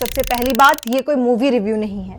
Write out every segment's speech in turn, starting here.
सबसे पहली बात, ये कोई मूवी रिव्यू नहीं है,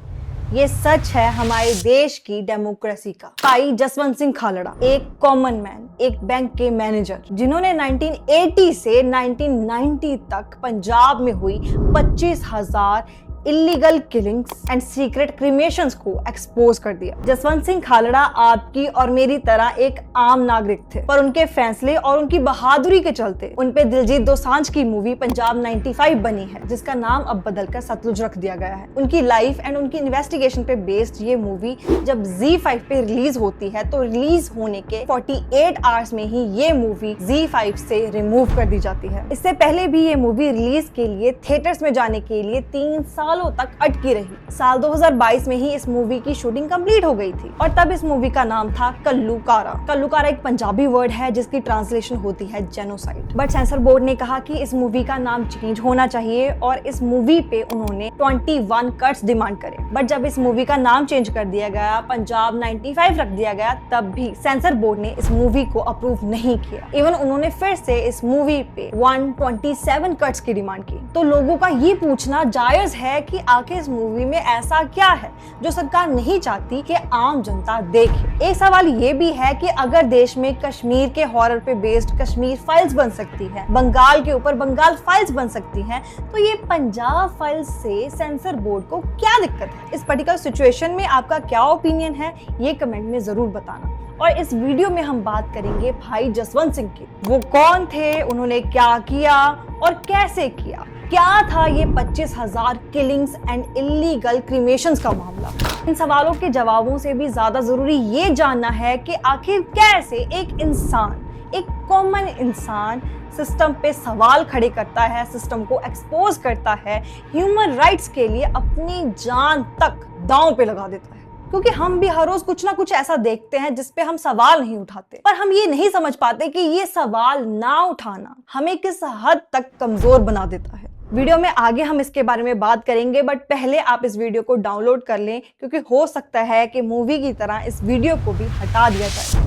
ये सच है हमारे देश की डेमोक्रेसी का। भाई जसवंत सिंह खालड़ा एक कॉमन मैन, एक बैंक के मैनेजर, जिन्होंने 1980 से 1990 तक पंजाब में हुई 25,000 इलीगल किलिंग्स एंड सीक्रेट क्रिमेशंस को एक्सपोज कर दिया। जसवंत सिंह खालड़ा आपकी और मेरी तरह एक आम नागरिक थे, पर उनके फैसले और उनकी बहादुरी के चलते उन पे दिलजीत दोसांझ की मूवी पंजाब 95 बनी है, जिसका नाम अब बदलकर सतलुज रख दिया गया है। उनकी लाइफ एंड उनकी इन्वेस्टिगेशन पे बेस्ड ये मूवी जब ZEE5 पे रिलीज होती है तो रिलीज होने के 48 आवर्स में ही ये मूवी ZEE5 से रिमूव कर दी जाती है। इससे पहले भी ये मूवी रिलीज के लिए थिएटर्स में जाने के लिए 3 सालों तक अटकी रही। साल 2022 में ही इस मूवी की शूटिंग कंप्लीट हो गई थी और तब इस मूवी का नाम था कल्लूकारा। कल्लूकारा एक पंजाबी वर्ड है जिसकी ट्रांसलेशन होती है जेनोसाइड। बट सेंसर बोर्ड ने कहा कि इस मूवी का नाम चेंज होना चाहिए और इस मूवी पे उन्होंने 21 कट्स डिमांड करे। बट जब इस मूवी का नाम चेंज कर दिया गया, पंजाब 95 रख दिया गया, तब भी सेंसर बोर्ड ने इस मूवी को अप्रूव नहीं किया। इवन उन्होंने फिर से इस मूवी पे 127 कट्स की डिमांड की। तो लोगों का ये पूछना जायज है कि आखिर इस मूवी में ऐसा क्या है जो सरकार नहीं चाहती कि आम जनता देखे। एक सवाल ये भी है कि अगर देश में कश्मीर के हॉरर पे बेस्ड कश्मीर फाइल्स बन सकती है, बंगाल के ऊपर बंगाल फाइल्स बन सकती हैं, तो ये पंजाब फाइल्स से सेंसर बोर्ड को क्या दिक्कत है? इस पर्टिकुलर सिचुएशन में आपका क्या ओपिनियन है, ये कमेंट में जरूर बताना। और इस वीडियो में हम बात करेंगे भाई जसवंत सिंह की। वो कौन थे, उन्होंने क्या किया और कैसे किया, क्या था ये 25,000 किलिंग्स एंड इलीगल क्रिमेशंस का मामला। इन सवालों के जवाबों से भी ज्यादा जरूरी ये जानना है कि आखिर कैसे एक इंसान, एक कॉमन इंसान सिस्टम पे सवाल खड़े करता है, सिस्टम को एक्सपोज करता है, ह्यूमन राइट्स के लिए अपनी जान तक दांव पे लगा देता है। क्योंकि हम भी हर रोज कुछ ना कुछ ऐसा देखते हैं जिस पे हम सवाल नहीं उठाते, पर हम ये नहीं समझ पाते कि ये सवाल ना उठाना हमें किस हद तक कमजोर बना देता है। वीडियो में आगे हम इसके बारे में बात करेंगे, बट पहले आप इस वीडियो को डाउनलोड कर लें, क्योंकि हो सकता है कि मूवी की तरह इस वीडियो को भी हटा दिया जाए।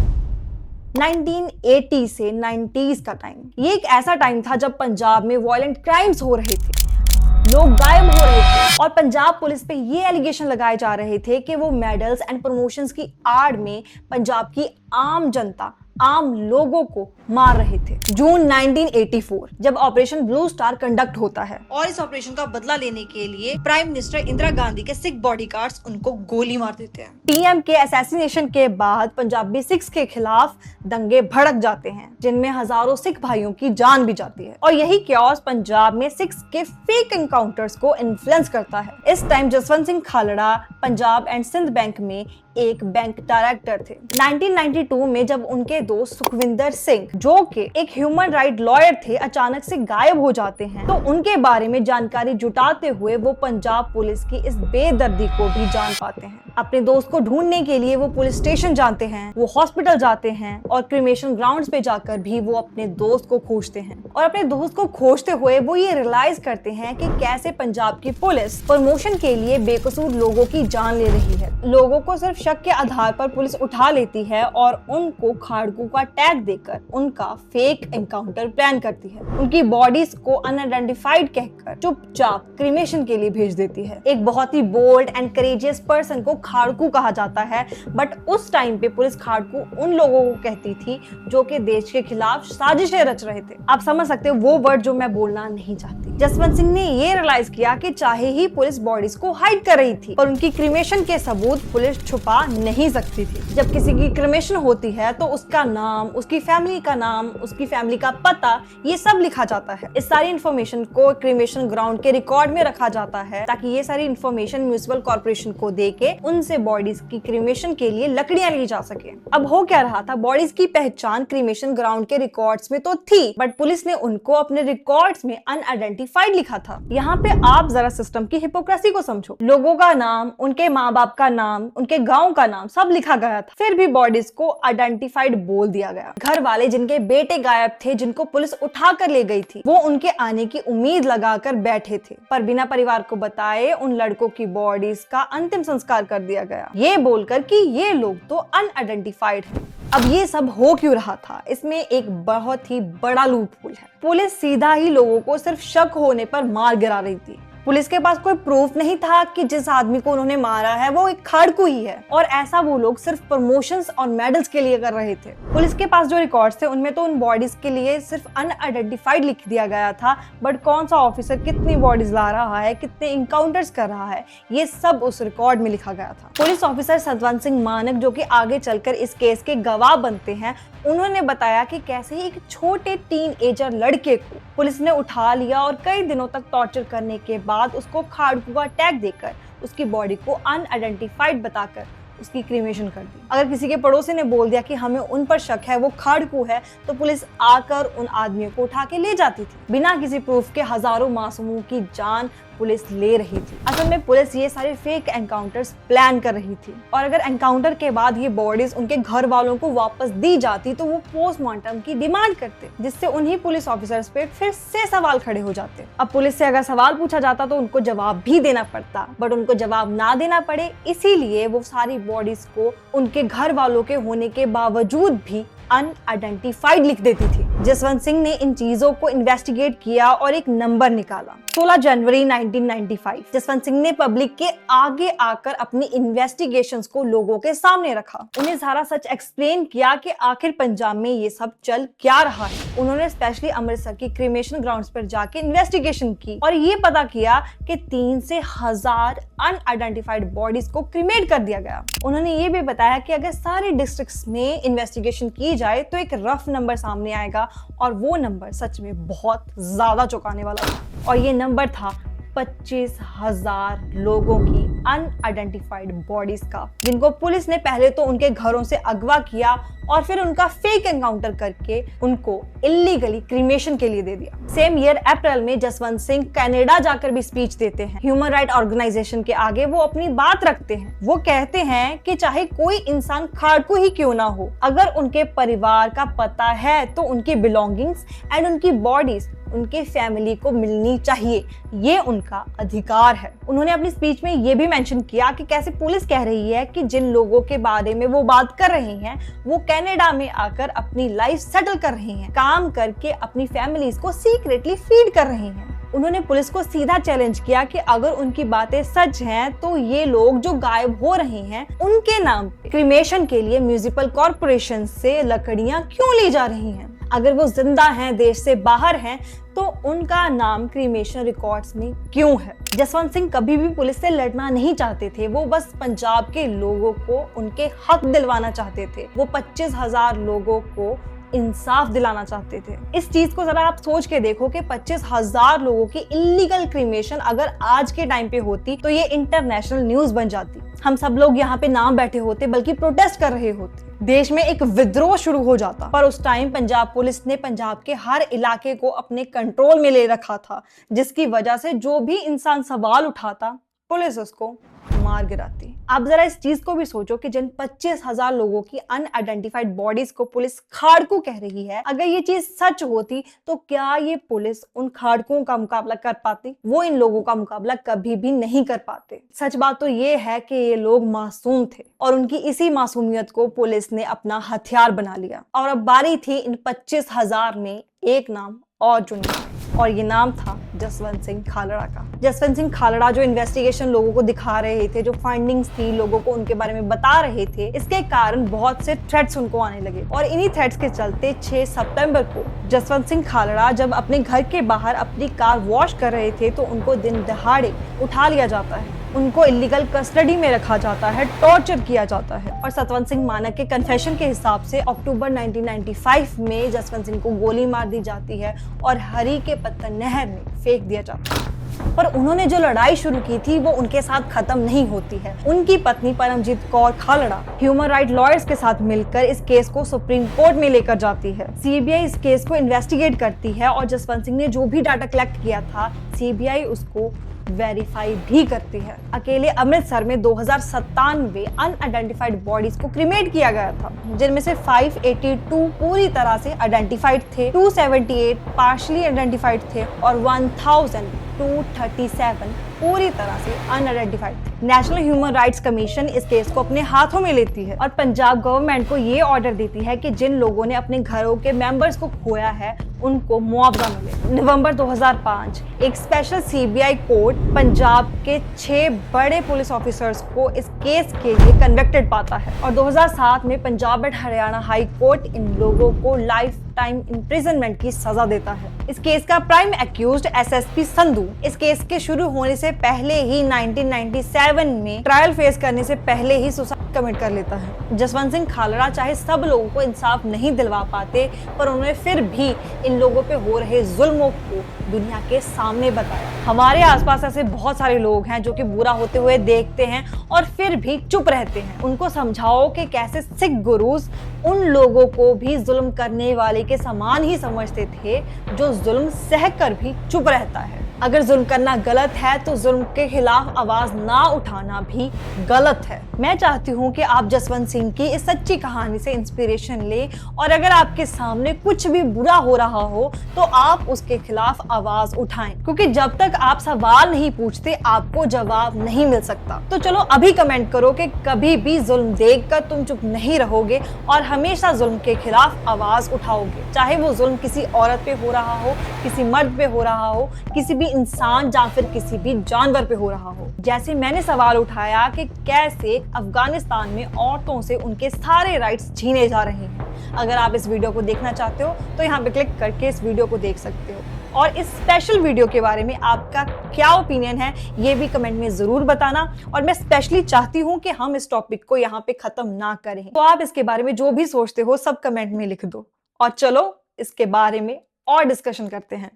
1980 से 90s का टाइम, ये एक ऐसा टाइम था जब पंजाब में वायलेंट क्राइम्स हो रहे थे, लोग गायब हो रहे थे और पंजाब पुलिस पे ये एलिगेशन लगाए जा रहे थे कि वो मेडल्स एंड प्रमोशंस की आड़ में पंजाब की आम जनता, आम लोगों को मार रहे थे। जून 1984 जब ऑपरेशन ब्लू स्टार कंडक्ट होता है और इस ऑपरेशन का बदला लेने के लिए प्राइम मिनिस्टर इंदिरा गांधी के सिख बॉडीगार्ड्स उनको गोली मार देते हैं। पीएम के असैसिनेशन के बाद पंजाबी सिख्स के खिलाफ दंगे भड़क जाते हैं, जिनमें हजारों सिख भाइयों की जान भी जाती है और यही क्योस पंजाब में सिख्स के फेक एनकाउंटर्स को इन्फ्लुएंस करता है। इस time Jaswant Singh Khalra Punjab and Sind bank में एक बैंक डायरेक्टर थे। 1992 में जब उनके दोस्त सुखविंदर सिंह, जो कि एक ह्यूमन राइट लॉयर थे, अचानक से गायब हो जाते हैं, तो उनके बारे में जानकारी जुटाते हुए वो पंजाब पुलिस की इस बेदर्दी को भी जान पाते हैं। अपने दोस्त को ढूंढने के लिए वो पुलिस स्टेशन जाते हैं, वो हॉस्पिटल जाते हैं और क्रिमेशन ग्राउंड्स पे जाकर भी वो अपने दोस्त को खोजते हैं। और अपने दोस्त को खोजते हुए वो ये रियलाइज करते हैं कि कैसे पंजाब की पुलिस प्रमोशन के लिए बेकसूर लोगों की जान ले रही है। लोगों को सिर्फ शक के आधार पर पुलिस उठा लेती है और उनको खाड़कू का टैग देकर उनका फेक एनकाउंटर प्लान करती है। उनकी बॉडीज को अनआइडेंटिफाइड कहकर चुपचाप क्रिमेशन के लिए भेज देती है। एक बहुत ही बोल्ड एंड करेजियस पर्सन को खाड़कू कहा जाता है, बट उस टाइम पे पुलिस खाड़कू उन लोगों को कहती थी जो कि देश के खिलाफ साजिशें रच रहे थे। आप समझ सकते हो वो वर्ड जो मैं बोलना नहीं चाहती। जसवंत सिंह ने ये रियलाइज किया कि चाहे ही पुलिस बॉडीज को हाइड कर रही थी, पर उनकी क्रिमेशन के सबूत पुलिस छुपा नहीं सकती थी। जब किसी की क्रिमेशन होती है तो उसका नाम, उसकी फैमिली का नाम, उसकी फैमिली का पता, ये सब लिखा जाता है। इस सारी इन्फॉर्मेशन को क्रिमेशन ग्राउंड के रिकॉर्ड में रखा जाता है ताकि ये सारी इन्फॉर्मेशन म्युनिसिपल कॉर्पोरेशन को देके उनसे बॉडीज की क्रिमेशन के लिए लकड़ियां ली जा सके। अब हो क्या रहा था, बॉडीज की पहचान क्रिमेशन ग्राउंड के रिकॉर्ड्स में तो थी, बट पुलिस ने उनको अपने रिकॉर्ड्स में अनआइडेंटिफाइड लिखा था। यहाँ पे आप जरा सिस्टम की हिपोक्रेसी को समझो। लोगों का नाम, उनके माँ बाप का नाम, उनके गाँव का नाम सब लिखा गया था, फिर भी बॉडीज को आइडेंटिफाइड बोल दिया गया। घर वाले जिनके बेटे गायब थे, जिनको पुलिस उठा कर ले गई थी, वो उनके आने की उम्मीद लगाकर बैठे थे, पर बिना परिवार को बताए उन लड़कों की बॉडीज का अंतिम संस्कार कर दिया गया, ये बोलकर कि ये लोग तो अनआइडेंटिफाइड हैं। अब ये सब हो क्यों रहा था? इसमें एक बहुत ही बड़ा लूपहोल है। पुलिस सीधा ही लोगों को सिर्फ शक होने पर मार गिरा रही थी। पुलिस के पास कोई प्रूफ नहीं था कि जिस आदमी को उन्होंने मारा है वो एक खाड़कू ही है, और ऐसा वो लोग सिर्फ प्रमोशंस और मेडल्स के लिए कर रहे थे। पुलिस के पास जो रिकॉर्ड्स थे उनमें तो उन बॉडीज के लिए सिर्फ अनआइडेंटिफाइड लिख दिया गया था, बट कौन सा ऑफिसर कितनी बॉडीज ला रहा है, कितने इनकाउंटर्स कर रहा है, ये सब उस रिकॉर्ड में लिखा गया था। पुलिस ऑफिसर सतवंत सिंह मानक, जो कि आगे चलकर इस केस के गवाह बनते हैं, उन्होंने बताया कि कैसे ही एक छोटे टीनएजर लड़के को पुलिस ने उठा लिया और कई दिनों तक टॉर्चर करने के बाद उसको खाड़कू का टैग देकर उसकी बॉडी को अनआइडेंटिफाइड बताकर उसकी क्रीमेशन कर दी। अगर किसी के पड़ोसी ने बोल दिया कि हमें उन पर शक है, वो खाड़कू है, तो पुलिस आकर उन आदमियों को उठा के ले जाती थी। बिना किसी प्रूफ के हजारों मासूमों की जान पुलिस ले रही थी। असल में पुलिस ये सारे फेक एनकाउंटर्स प्लान कर रही थी, और अगर एनकाउंटर के बाद ये बॉडीज उनके घर वालों को वापस दी जाती तो वो पोस्टमार्टम की डिमांड करते, जिससे उन्हीं पुलिस ऑफिसर्स पे फिर से सवाल खड़े हो जाते। अब पुलिस से अगर सवाल पूछा जाता तो उनको जवाब भी देना पड़ता, बट उनको जवाब ना देना पड़े इसीलिए वो सारी बॉडीज को उनके घर वालों के होने के बावजूद भी अनआइडेंटिफाइड लिख देती थी। जसवंत सिंह ने इन चीजों को इन्वेस्टिगेट किया और एक नंबर निकाला। 16 जनवरी 1995 जसवंत सिंह ने पब्लिक के आगे आकर अपनी इन्वेस्टिगेशंस को लोगों के सामने रखा। उन्हें सारा सच एक्सप्लेन किया कि आखिर पंजाब में ये सब चल क्या रहा है। उन्होंने स्पेशली अमृतसर की क्रिमेशन ग्राउंड्स पर जाके इन्वेस्टिगेशन की और ये पता किया कि 3 से 1000 अनआइडेंटिफाइड बॉडीज को क्रिमेट कर दिया गया। उन्होंने ये भी बताया कि अगर सारे डिस्ट्रिक्ट्स में इन्वेस्टिगेशन की जाए तो एक रफ नंबर सामने आएगा, और वो नंबर सच में बहुत ज्यादा चौंकाने वाला था, और ये नंबर था 25,000 लोगों की अनआइडेंटिफाइड बॉडीज का, जिनको पुलिस ने पहले तो उनके घरों से अगवा किया और फिर उनका फेक एनकाउंटर करके उनको इलीगली क्रीमेशन के लिए दे दिया। सेम ईयर अप्रैल में जसवंत सिंह कनाडा जाकर भी स्पीच देते हैं। ह्यूमन राइट ऑर्गेनाइजेशन के आगे वो अपनी बात रखते हैं। वो कहते हैं कि चाहे कोई इंसान खाड़कू ही क्यों ना हो, अगर उनके परिवार का पता है तो उनकी बिलोंगिंग्स एंड उनकी बॉडीज उनके फैमिली को मिलनी चाहिए, ये उनका अधिकार है। उन्होंने अपनी स्पीच में ये भी मेंशन किया कि कैसे पुलिस कह रही है कि जिन लोगों के बारे में वो बात कर रहे हैं वो कनाडा में आकर अपनी लाइफ सेटल कर रहे हैं, काम करके अपनी फैमिलीज को सीक्रेटली फीड कर रहे हैं। उन्होंने पुलिस को सीधा चैलेंज किया कि अगर उनकी बातें सच हैं तो ये लोग जो गायब हो रहे हैं उनके नाम पे क्रीमेशन के लिए म्युनिसिपल कॉर्पोरेशन से लकड़ियां क्यों ली जा रही हैं। अगर वो जिंदा हैं, देश से बाहर हैं, तो उनका नाम क्रीमेशन रिकॉर्ड्स में क्यों है। जसवंत सिंह कभी भी पुलिस से लड़ना नहीं चाहते थे। वो बस पंजाब के लोगों को उनके हक दिलवाना चाहते थे। वो 25,000 लोगों को इंसाफ दिलाना चाहते थे। इस चीज को जरा आप सोच के देखो कि 25,000 लोगों की इलीगल क्रीमेशन अगर आज के टाइम पे होती तो ये इंटरनेशनल न्यूज बन जाती। हम सब लोग यहाँ पे ना बैठे होते बल्कि प्रोटेस्ट कर रहे होते, देश में एक विद्रोह शुरू हो जाता। पर उस टाइम पंजाब पुलिस ने पंजाब के हर इलाके को अपने कंट्रोल में ले रखा था, जिसकी वजह से जो भी इंसान सवाल उठाता पुलिस उसको मार गिराती। आप जरा इस चीज को भी सोचो कि जिन 25,000 लोगों की अनआइडेंटिफाइड बॉडीज को पुलिस खाड़कू कह रही है, अगर ये चीज सच होती तो क्या ये पुलिस उन खाड़कुओं का मुकाबला कर पाती? वो इन लोगों का मुकाबला कभी भी नहीं कर पाते। सच बात तो ये है कि ये लोग मासूम थे और उनकी इसी मासूमियत को पुलिस ने अपना हथियार बना लिया। और अब बारी थी इन 25,000 में एक नाम और चुनने, और ये नाम था जसवंत सिंह खालड़ा का। जसवंत सिंह खालड़ा जो इन्वेस्टिगेशन लोगों को दिखा रहे थे, जो फाइंडिंग्स थी लोगों को उनके बारे में बता रहे थे, इसके कारण बहुत से थ्रेट्स उनको आने लगे। और इन्हीं थ्रेट्स के चलते 6 सितंबर को जसवंत सिंह खालड़ा जब अपने घर के बाहर अपनी कार वॉश कर रहे थे तो उनको दिन दहाड़े उठा लिया जाता है, उनको इलीगल कस्टडी में रखा जाता है, टॉर्चर किया जाता है। और सतवंत सिंह मानक के कन्फेशन के हिसाब से अक्टूबर 1995 में जसवंत सिंह को गोली मार दी जाती है और हरी के पत्थर नहर में फेंक दिया जाता है। पर उन्होंने जो लड़ाई शुरू की थी वो उनके साथ खत्म नहीं होती है। उनकी पत्नी Paramjit Kaur Khalra human right lawyers के साथ मिलकर इस केस को सुप्रीम कोर्ट में लेकर जाती है। सीबीआई इस केस को इन्वेस्टिगेट करती है और जसवंत सिंह ने जो भी डाटा कलेक्ट किया था सीबीआई उसको वेरीफाई भी करती है। अकेले अमृतसर में 2097 अनआइडेंटिफाइड बॉडीज को क्रीमेट किया गया था, जिनमें से 582 पूरी तरह से आइडेंटिफाइड थे, 278 पार्शली आइडेंटिफाइड थे और 1237 पूरी तरह से अनआइडेंटिफाइड थे। नेशनल ह्यूमन राइट्स कमीशन इस केस को अपने हाथों में लेती है और पंजाब गवर्नमेंट को ये ऑर्डर देती है कि जिन लोगों ने अपने घरों के मेंबर्स को खोया है उनको मुआवजा मिले। नवंबर 2005 एक स्पेशल सीबीआई कोर्ट पंजाब के 6 बड़े पुलिस ऑफिसर्स को इस केस के लिए कन्विक्टेड पाता है और 2007 में Punjab and Haryana high court इन लोगों को लाइफ टाइम इम्प्रिजनमेंट की सजा देता है। इस केस का प्राइम एक्यूज्ड एसएसपी संधू इस केस के शुरू होने से पहले ही 1997 में ट्रायल फेस करने से पहले ही सुसाइड कमिट कर लेता है। जसवंत सिंह खालड़ा चाहे सब लोगों को इंसाफ नहीं दिलवा पाते, पर उन्होंने फिर भी इन लोगों पे हो रहे जुल्मों को दुनिया के सामने बताया। हमारे आसपास ऐसे बहुत सारे लोग हैं जो कि बुरा होते हुए देखते हैं और फिर भी चुप रहते हैं। उनको समझाओ कि कैसे सिख गुरुज उन लोगों को भी जुल्म करने वाले के समान ही समझते थे जो जुल्म सहकर भी चुप रहता है। अगर जुल्म करना गलत है तो जुल्म के खिलाफ आवाज ना उठाना भी गलत है। मैं चाहती हूँ कि आप जसवंत सिंह की इस सच्ची कहानी से इंस्पिरेशन लें और अगर आपके सामने कुछ भी बुरा हो रहा हो तो आप उसके खिलाफ आवाज उठाएं, क्योंकि जब तक आप सवाल नहीं पूछते आपको जवाब नहीं मिल सकता। तो चलो अभी कमेंट करो कि कभी भी जुल्म देखकर तुम चुप नहीं रहोगे और हमेशा जुल्म के खिलाफ आवाज उठाओगे, चाहे वो जुल्म किसी औरत पे हो रहा हो, किसी मर्द पे हो रहा हो, किसी भी इंसान या फिर किसी भी जानवर पे हो रहा हो। जैसे मैंने सवाल उठाया कि कैसे अफगानिस्तान में औरतों से उनके सारे राइट्स छीने जा रहे हैं। अगर आप इस वीडियो को देखना चाहते हो तो यहाँ पे क्लिक करके इस वीडियो को देख सकते हो और इस स्पेशल वीडियो के बारे में आपका क्या ओपिनियन है ये भी कमेंट में जरूर बताना। और मैं स्पेशली चाहती हूँ कि हम इस टॉपिक को यहाँ पे खत्म ना करें, तो आप इसके बारे में जो भी सोचते हो सब कमेंट में लिख दो और चलो इसके बारे में और डिस्कशन करते हैं।